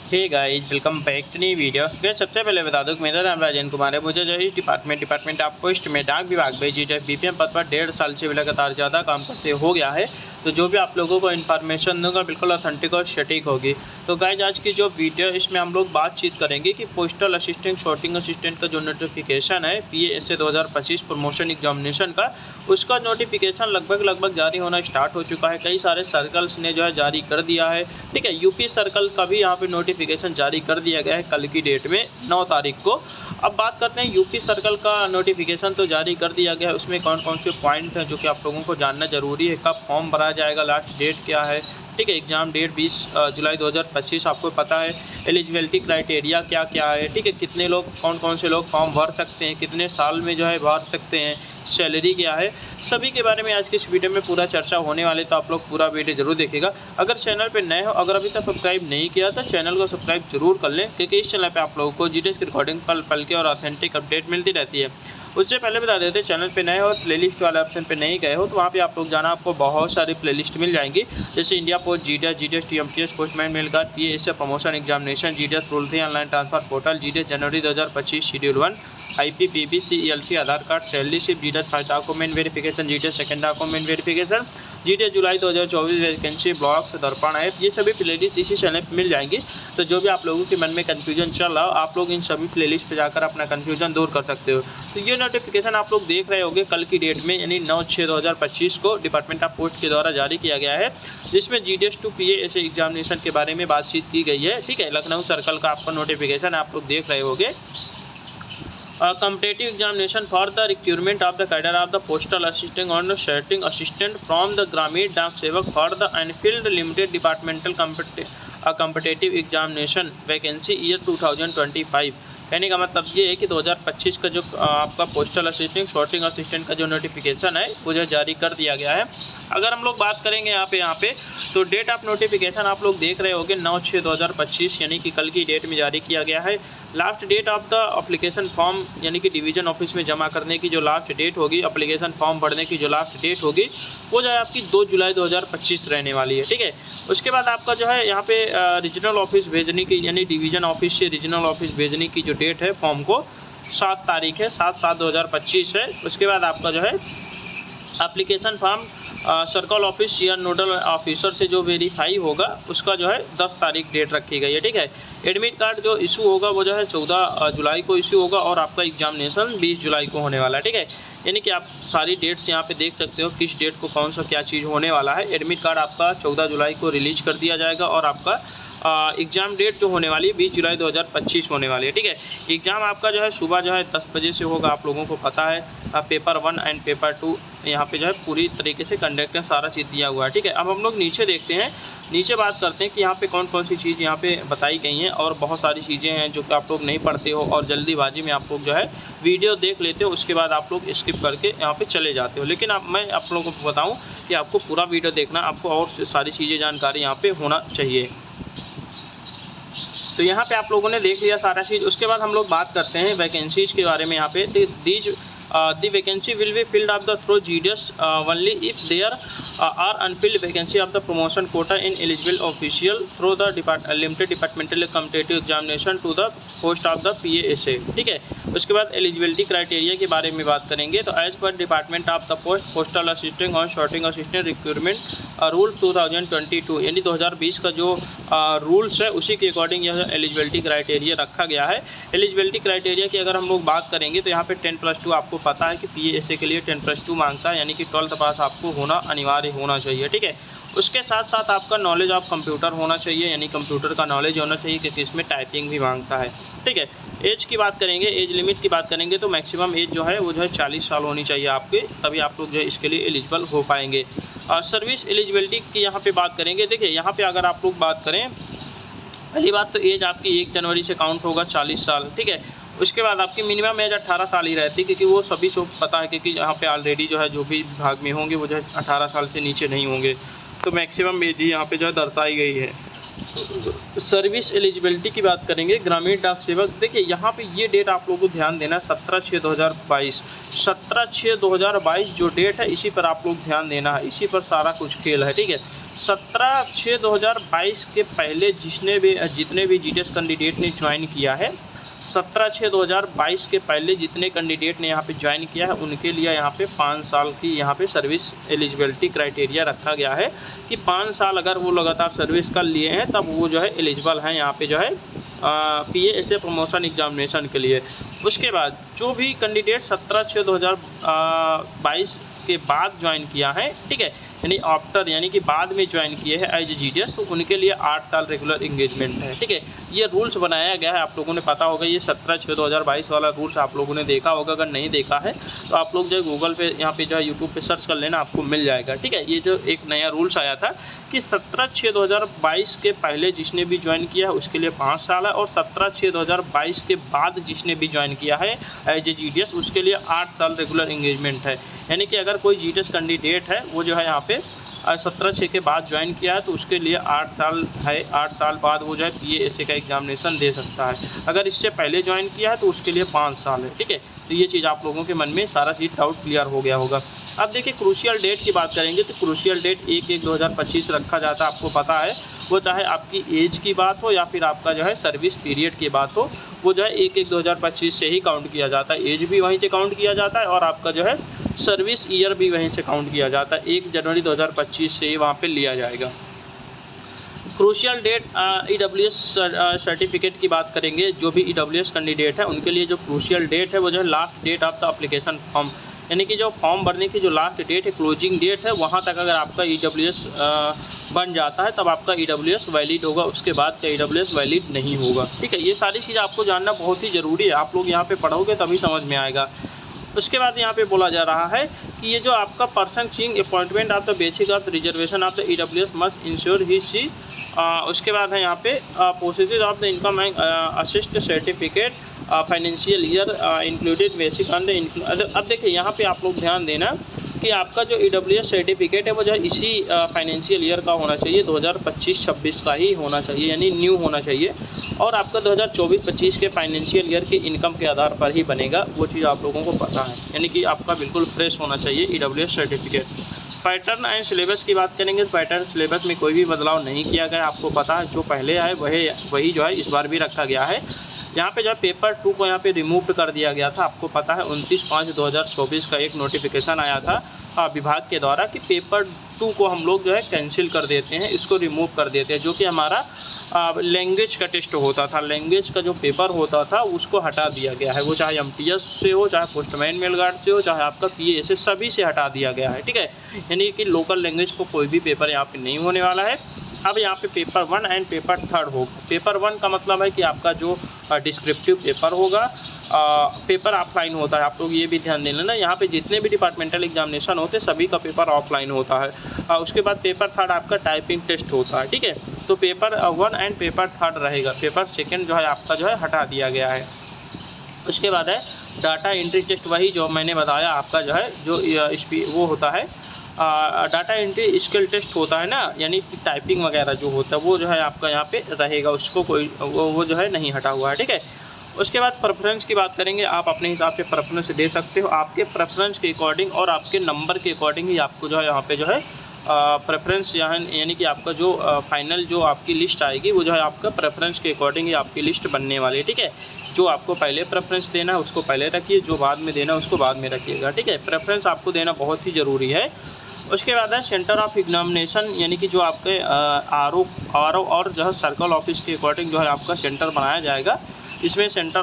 Hey guys, welcome back to new video. Guys, सबसे पहले बता दूं कि मेरा नाम राजन कुमार है। मुझे जो है डिपार्टमेंट आपको पोस्ट में डाक विभाग में जी बीपीएम पद पर 1.5 साल से भी लगातार ज़्यादा काम करते हो गया है। तो जो भी आप लोगों को इन्फॉर्मेशन दूंगा बिल्कुल ऑथेंटिक और सटीक होगी। तो गाइस, आज की जो वीडियो इसमें हम लोग बातचीत करेंगे कि पोस्टल असिस्टेंट शॉर्टिंग असिस्टेंट का जो नोटिफिकेशन है PASA 2025 प्रमोशन एग्जामिनेशन का, उसका नोटिफिकेशन लगभग जारी होना स्टार्ट हो चुका है। कई सारे सर्कल्स ने जो है जारी कर दिया है। ठीक है, यूपी सर्कल का भी यहाँ पे नोटिफिकेशन जारी कर दिया गया है कल की डेट में 9 तारीख को। अब बात करते हैं यूपी सर्कल का नोटिफिकेशन तो जारी कर दिया गया है, उसमें कौन कौन से पॉइंट हैं जो कि आप लोगों को जानना जरूरी है। कब फॉर्म भरा जाएगा, लास्ट डेट क्या है। ठीक है, एग्जाम डेट 20 जुलाई 2025 आपको पता है। एलिजिबिलिटी क्राइटेरिया क्या क्या है। ठीक है, कितने लोग कौन कौन से लोग फॉर्म भर सकते हैं, कितने साल में जो है भर सकते हैं, सैलरी क्या है, सभी के बारे में आज की इस वीडियो में पूरा चर्चा होने वाले। तो आप लोग पूरा वीडियो जरूर देखिएगा। अगर चैनल पे नए हो, अगर अभी तक सब्सक्राइब नहीं किया तो चैनल को सब्सक्राइब जरूर कर लें, क्योंकि इस चैनल पे आप लोगों को जीडीएस की रिकॉर्डिंग पल पल के और ऑथेंटिक अपडेट मिलती रहती है। उससे पहले बता देते हैं, चैनल पे नए हो, प्लेलिस्ट वाले ऑप्शन पे नहीं गए हो तो वहाँ पे आप लोग जाना, आपको बहुत सारी प्लेलिस्ट मिल जाएंगी। जैसे India post, GDS TMTS, postman mail card, PASA promotion examination, GDS rule 3 online transfer portal, GDS July 2025 schedule 1, IP PBC ELC Aadhaar card, salary slip, GDS first document verification, GDS second document verification, GDS July 2024 vacancy, blocks, Darpan app, ये सभी playlist इसी channel पर मिल जाएंगी। तो जो भी आप लोगों के मन में कन्फ्यूजन चल रहा हो, आप लोग इन सभी प्लेलिस्ट पे जाकर अपना कन्फ्यूजन दूर कर सकते हो। तो ये नोटिफिकेशन आप लोग देख रहे होंगे कल की डेट में, यानी 9/6/2025 को डिपार्टमेंट ऑफ पोस्ट के द्वारा जारी किया गया है, जिसमें GDS टू PASA एग्जामिनेशन के बारे में बातचीत की गई है। ठीक है, लखनऊ सर्कल का आपका नोटिफिकेशन आप लोग देख रहे होंगे। competitive examination for the requirement of the cadre of the postal assistant and sorting assistant from the Gramin Dak Sevak for the unfilled limited departmental competitive examination vacancy year 2025। कहने का मतलब ये है कि 2025 का जो आपका पोस्टल असिस्टेंट शॉर्टिंग असिस्टेंट का जो नोटिफिकेशन है वो जो जारी कर दिया गया है। अगर हम लोग बात करेंगे यहाँ पे तो डेट ऑफ नोटिफिकेशन आप लोग देख रहे होंगे 9/6/2025, यानी कि कल की डेट में जारी किया गया है। Last date of the application form, यानी कि डिवीजन ऑफिस में जमा करने की जो लास्ट डेट होगी, एप्लीकेशन फॉर्म भरने की जो लास्ट डेट होगी, वो जो है आपकी 2 जुलाई 2025 रहने वाली है। ठीक है, उसके बाद आपका जो है यहाँ पे रीजनल ऑफिस भेजने की, यानी डिवीजन ऑफिस से रीजनल ऑफिस भेजने की जो डेट है फॉर्म को 7 तारीख है, 7/7/2025 है। उसके बाद आपका जो है एप्लीकेशन फॉर्म सर्कल ऑफिस या नोडल ऑफिसर से जो वेरीफाई होगा उसका जो है 10 तारीख डेट रखी गई है। ठीक है, एडमिट कार्ड जो इशू होगा वो जो है 14 जुलाई को इशू होगा और आपका एग्जामिनेशन 20 जुलाई को होने वाला है। ठीक है, यानी कि आप सारी डेट्स यहाँ पे देख सकते हो किस डेट को कौन सा क्या चीज़ होने वाला है। एडमिट कार्ड आपका 14 जुलाई को रिलीज कर दिया जाएगा और आपका एग्ज़ाम डेट जो होने वाली है 20 जुलाई 2025 होने वाली है। ठीक है, एग्ज़ाम आपका जो है सुबह जो है 10 बजे से होगा, आप लोगों को पता है। पेपर 1 एंड पेपर 2 यहाँ पे जो है पूरी तरीके से कंडक्ट सारा चीज़ दिया हुआ है। ठीक है, अब हम लोग नीचे देखते हैं, नीचे बात करते हैं कि यहाँ पे कौन कौन सी चीज़ यहाँ पे बताई गई हैं। और बहुत सारी चीज़ें हैं जो कि आप लोग नहीं पढ़ते हो और जल्दीबाजी में आप लोग जो है वीडियो देख लेते हो, उसके बाद आप लोग स्किप करके यहाँ पे चले जाते हो। लेकिन अब मैं आप लोगों को बताऊँ कि आपको पूरा वीडियो देखना, आपको और सारी चीज़ें जानकारी यहाँ पर होना चाहिए। तो यहाँ पे आप लोगों ने देख लिया सारा चीज़। उसके बाद हम लोग बात करते हैं वैकेंसीज के बारे में। यहाँ पे the vacancy will be filled up the through GDS only if there are unfilled vacancy of the promotion quota in eligible official through the limited departmental competitive examination to the post of the PASA। ठीक है, उसके बाद eligibility criteria के बारे में बात करेंगे। तो एज पर department of the post postal assistant और शॉर्टिंग असिस्टेंट रिक्रूटमेंट रूल 2022, यानी 2020 का जो रूल्स है उसी के अकॉर्डिंग यह एलिजिबिलिटी क्राइटेरिया रखा गया है। एलिजिबिलिटी क्राइटेरिया की अगर हम लोग बात करेंगे तो यहाँ पे 10+2 आपको पता है कि PASA के लिए 10+2 मांगता है, यानी कि 12th पास आपको होना अनिवार्य होना चाहिए। ठीक है, उसके साथ साथ आपका नॉलेज ऑफ कंप्यूटर होना चाहिए, यानी कंप्यूटर का नॉलेज होना चाहिए, क्योंकि इसमें टाइपिंग भी मांगता है। ठीक है, एज की बात करेंगे, एज लिमिट की बात करेंगे तो मैक्सिमम एज जो है वो जो है 40 साल होनी चाहिए आपके, तभी आप लोग जो है इसके लिए एलिजिबल हो पाएंगे। सर्विस एलिजिबिलिटी की यहाँ पे बात करेंगे। देखिए, यहाँ पे अगर आप लोग बात करें, पहली बात तो एज आपकी 1 जनवरी से काउंट होगा 40 साल। ठीक है, उसके बाद आपकी मिनिमम एज 18 साल ही रहती है, क्योंकि वो सभी को पता है, क्योंकि यहाँ पे ऑलरेडी जो है जो भी विभाग में होंगे वो जो है 18 साल से नीचे नहीं होंगे। तो मैक्सिमम एज ही यहाँ पे जो है दर्शाई गई है। सर्विस एलिजिबिलिटी की बात करेंगे ग्रामीण डाक सेवक। देखिए यहाँ पे ये डेट आप लोगों को ध्यान देना है 17/6/2022। 17/6/2022 जो डेट है इसी पर आप लोग ध्यान देना है, इसी पर सारा कुछ खेल है, ठीक है। 17/6/2022 के पहले जितने भी जीडीएस कैंडिडेट ने ज्वाइन किया है, 17/6/2022 के पहले जितने कैंडिडेट ने यहाँ पे ज्वाइन किया है उनके लिए यहाँ पे 5 साल की यहाँ पे सर्विस एलिजिबिलिटी क्राइटेरिया रखा गया है कि 5 साल अगर वो लगातार सर्विस कर लिए हैं तब वो जो है एलिजिबल हैं यहाँ पे जो है PASA प्रमोशन एग्जामिनेशन के लिए। उसके बाद जो भी कैंडिडेट 17/6/2022 के बाद ज्वाइन किया है, ठीक है, यानी आफ्टर यानी कि बाद में ज्वाइन किए हैं एज जीडीएस, तो उनके लिए 8 साल रेगुलर इंगेजमेंट है, ठीक है। ये रूल्स बनाया गया है, आप लोगों ने पता होगा, ये 17/6/2022 वाला रूल्स आप लोगों ने देखा होगा। अगर नहीं देखा है तो आप लोग जो है गूगल पे यहाँ पे जो है यूट्यूब पे सर्च कर लेना, आपको मिल जाएगा, ठीक है। ये जो एक नया रूल्स आया था कि 17/6/2022 के पहले जिसने भी ज्वाइन किया है उसके लिए 5 साल है, और 17/6/2022 के बाद जिसने भी ज्वाइन किया है एज ए जीडीएस उसके लिए 8 साल रेगुलर इंगेजमेंट है। यानी कि अगर कोई जीडीएस कैंडिडेट है वो जो है यहाँ पे 17/6 के बाद ज्वाइन किया है तो उसके लिए 8 साल है, 8 साल बाद वो जो है PASA का एग्जामिनेशन दे सकता है। अगर इससे पहले ज्वाइन किया है तो उसके लिए 5 साल है, ठीक है। तो ये चीज़ आप लोगों के मन में सारा चीज़ डाउट क्लियर हो गया होगा। अब देखिए क्रूशियल डेट की बात करेंगे तो क्रूशियल डेट 1/1/2025 रखा जाता है, आपको पता है। वो चाहे आपकी एज की बात हो या फिर आपका जो है सर्विस पीरियड की बात हो, वो जो है 1/1/2025 से ही काउंट किया जाता है। एज भी वहीं से काउंट किया जाता है और आपका जो है सर्विस ईयर भी वहीं से काउंट किया जाता है। 1 जनवरी 2025 से ही वहाँ पे लिया जाएगा। क्रूशियल डेट EWS सर्टिफिकेट की बात करेंगे। जो भी EWS कैंडिडेट है उनके लिए जो क्रूशियल डेट है वो जो है last date of the application form, यानी कि जो फॉर्म भरने की जो लास्ट डेट है, क्लोजिंग डेट है, वहाँ तक अगर आपका EWS बन जाता है तब आपका EWS वैलिड होगा, उसके बाद का EWS वैलिड नहीं होगा, ठीक है। ये सारी चीज़ आपको जानना बहुत ही ज़रूरी है, आप लोग यहाँ पे पढ़ोगे तभी समझ में आएगा। उसके बाद यहाँ पे बोला जा रहा है कि ये जो आपका person seeing appointment of the basic of reservation of the EWS must ensure he see. उसके बाद है यहाँ पे process of the income and asset certificate financial year included basic on the. अब देखिए यहाँ पे आप लोग ध्यान देना कि आपका जो EWS सर्टिफिकेट है वो जो है इसी फाइनेंशियल ईयर का होना चाहिए, 2025-26 का ही होना चाहिए, यानी न्यू होना चाहिए, और आपका 2024-25 के फाइनेंशियल ईयर के इनकम के आधार पर ही बनेगा, वो चीज़ आप लोगों को पता है। यानी कि आपका बिल्कुल फ्रेश होना चाहिए EWS certificate. Pattern and syllabus की बात करेंगे तो पैटर्न सिलेबस में कोई भी बदलाव नहीं किया गया, आपको पता है। जो पहले आए वही जो है इस बार भी रखा गया है। यहाँ पे जो है पेपर 2 को यहाँ पे रिमूव कर दिया गया था, आपको पता है 29/5/2024 का एक नोटिफिकेशन आया था विभाग के द्वारा कि पेपर 2 को हम लोग जो है कैंसिल कर देते हैं, इसको रिमूव कर देते हैं। जो कि हमारा लैंग्वेज का टेस्ट होता था, लैंग्वेज का जो पेपर होता था उसको हटा दिया गया है, वो चाहे MTS से हो, चाहे पोस्टमैन मेल गार्ड से हो, चाहे आपका PA सभी से हटा दिया गया है, ठीक है। यानी कि लोकल लैंग्वेज को कोई भी पेपर यहाँ पे नहीं होने वाला है। अब यहाँ पे पेपर 1 एंड पेपर 3 होगा। पेपर 1 का मतलब है कि आपका जो डिस्क्रिप्टिव पेपर होगा, पेपर ऑफलाइन होता है, आप लोग ये भी ध्यान देना ना। यहाँ पे जितने भी डिपार्टमेंटल एग्जामिनेशन होते हैं सभी का पेपर ऑफलाइन होता है। उसके बाद पेपर 3 आपका टाइपिंग टेस्ट होता है, ठीक है। तो पेपर 1 एंड पेपर 3 रहेगा, पेपर 2 जो है आपका जो है हटा दिया गया है। उसके बाद है डाटा एंट्री टेस्ट, वही जो मैंने बताया आपका जो है जो वो होता है डाटा एंट्री स्किल टेस्ट होता है ना, यानी कि टाइपिंग वगैरह जो होता है वो जो है आपका यहाँ पे रहेगा, उसको कोई वो जो है नहीं हटा हुआ है, ठीक है। उसके बाद प्रेफरेंस की बात करेंगे, आप अपने हिसाब से प्रेफरेंस दे सकते हो, आपके प्रेफरेंस के अकॉर्डिंग और आपके नंबर के अकॉर्डिंग ही आपको जो है यहाँ पे जो है प्रेफरेंस यानी कि आपका जो फाइनल जो आपकी लिस्ट आएगी वो जो है आपका प्रेफरेंस के अकॉर्डिंग ही आपकी लिस्ट बनने वाली है, ठीक है। जो आपको पहले प्रेफरेंस देना है उसको पहले रखिए, जो बाद में देना है उसको बाद में रखिएगा, ठीक है। प्रेफरेंस आपको देना बहुत ही ज़रूरी है। उसके बाद है सेंटर ऑफ एग्जामिनेशन, यानी कि जो आपके RO और जो है सर्कल ऑफिस के अकॉर्डिंग जो है आपका सेंटर बनाया जाएगा। इसमें सेंटर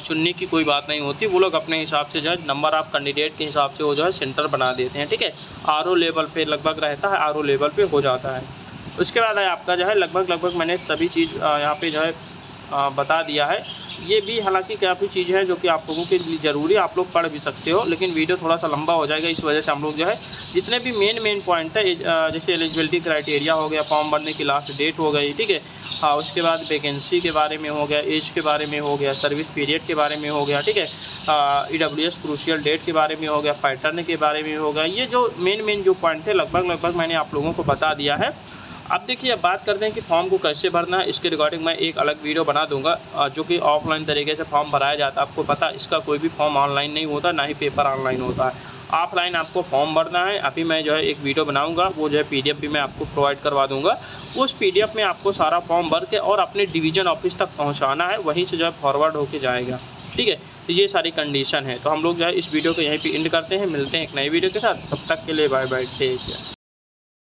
चुनने की कोई बात नहीं होती, वो लोग अपने हिसाब से जो है नंबर ऑफ कैंडिडेट के हिसाब से वो जो है सेंटर बना देते हैं, ठीक है। RO लेवल पे लगभग रहता है, RO लेवल पे हो जाता है। उसके बाद है आपका जो है लगभग मैंने सभी चीज़ यहाँ पे जो है बता दिया है। ये भी हालांकि काफ़ी चीज़ है जो कि आप लोगों के लिए ज़रूरी है, आप लोग पढ़ भी सकते हो, लेकिन वीडियो थोड़ा सा लंबा हो जाएगा, इस वजह से हम लोग जो है जितने भी मेन पॉइंट है जैसे एलिजिबिलिटी क्राइटेरिया हो गया, फॉर्म भरने की लास्ट डेट हो गई, ठीक है। उसके बाद वैकेंसी के बारे में हो गया, एज के बारे में हो गया, सर्विस पीरियड के बारे में हो गया, ठीक है। EWS क्रूशियल डेट के बारे में हो गया, पैटर्न के बारे में हो गया। ये जो मेन जो पॉइंट है लगभग मैंने आप लोगों को बता दिया है। अब देखिए, अब बात करते हैं कि फॉर्म को कैसे भरना है। इसके रिगार्डिंग मैं एक अलग वीडियो बना दूंगा, जो कि ऑफलाइन तरीके से फॉर्म भराया जाता है। आपको पता है, इसका कोई भी फॉर्म ऑनलाइन नहीं होता, ना ही पेपर ऑनलाइन होता है। ऑफलाइन आपको फॉर्म भरना है। अभी मैं जो है एक वीडियो बनाऊंगा, वो जो है PDF भी मैं आपको प्रोवाइड करवा दूंगा। उस PDF में आपको सारा फॉर्म भर के और अपने डिवीज़न ऑफिस तक पहुँचाना है, वहीं से जो है फॉरवर्ड होके जाएगा। ठीक है, तो ये सारी कंडीशन है। तो हम लोग जो है इस वीडियो को यहीं पे एंड करते हैं। मिलते हैं एक नई वीडियो के साथ, तब तक के लिए बाय बाय, टेक केयर।